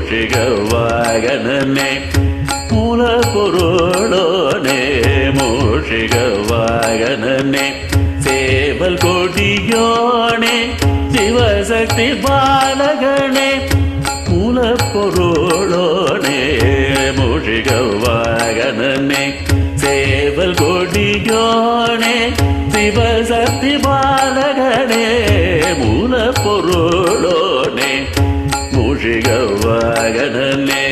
மூஷிக வாகனனே மூல பொருளோனே மூஷிக வாகனனே சேவல் கொடியோனே சிவசக்தி பாலகனே மூல பொருளோனே மூஷிக வாகனனே சேவல் கொடியோனே சிவசக்தி பாலகனே மூல பொருளோனே மூஷிக வாகனனே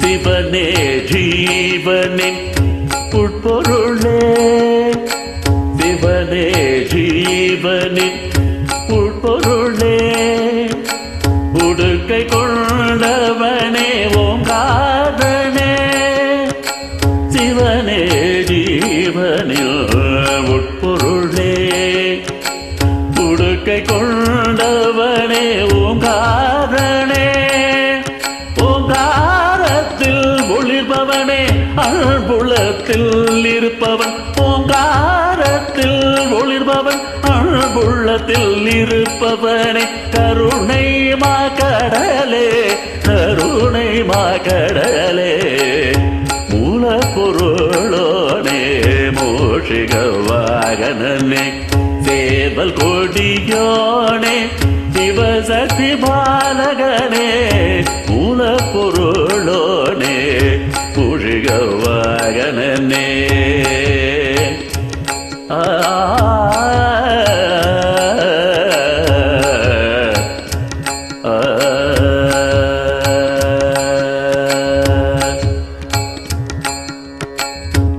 சிவனே ஜீவனே உட்பொருளே சிவனே ஜீவனே உட்பொருளே உடுக்கை கொண்டவனே ஓங்காரனே சிவனே ஜீவனில் உட்பொருளே உடுக்கை கொண்டவனே ஓங்காரனே ஓங்காரத்தில் ஒளிர்பவனே அன்புள்ளத்தில் இருப்பவன் ஓங்காரத்தில் ஒளிர்பவன் அன்புள்ளத்தில் இருப்பவனே கருணை மாகடலே கருணை மாகடலே மூல பொருளோனே மூஷிக வாகனனே சேவல் கொடியோனே சிவசக்தி பாலகனே மூல பொருளோனே மூஷிக வாகனனே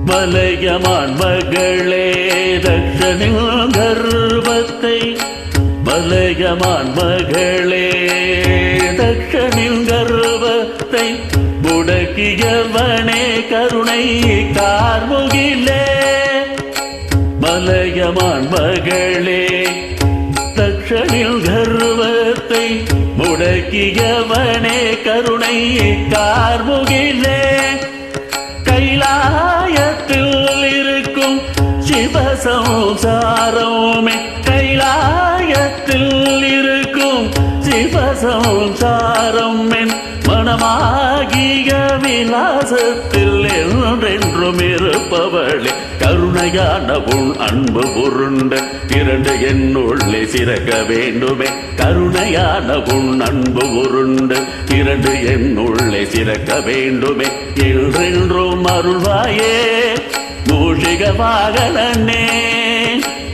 மலையமான் மகளே தக்ஷனின் கர்வத்தை மலையமான் மகளே தக்ஷனின் கர்வத்தை முடக்கியவனே கருணை கார்முகிலே மலையமான் மகளே தக்ஷனின் கர்வத்தை முடக்கியவனே கருணை கார்முகிலே கைலாயத்தில் இருக்கும் சிவசம்சாரமே கைலாயத்தில் இருக்கும் சிவசம்சாரம் என் மனமாகிய விலாசத்தில் என்றென்றும் இருப்பவளே கருணையான உன் அன்பு உருண்ட இரண்டு என்னுள்ளே சிறக்க வேண்டுமே கருணையான உன் அன்பு உருண்டு இரண்டு என்னுள்ளே சிறக்க வேண்டுமே என்றென்றும் அருள்வாயே மூஷிக வாகனனே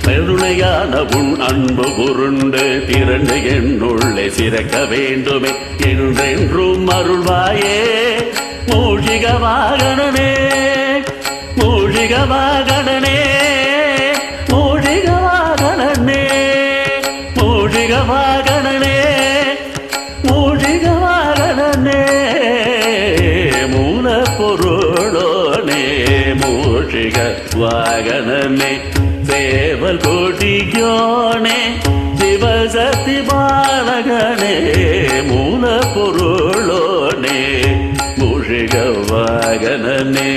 கருணையான உன் அன்பு உருண்டு இரண்டு என்னுள்ளே சிறக்க வேண்டுமே என்றென்றும் அருள்வாயே மூஷிக வாகனனே மூஷிக வாகனனே மூஷிக வாகனனே மூஷிக வாகனனே மூஷிக வாகனனே மூல பொருளோனே மூஷிக வாகனனே சேவல் கொடியோனே சிவசக்தி பாலகனே மூல பொருளோனே மூஷிக வாகனனே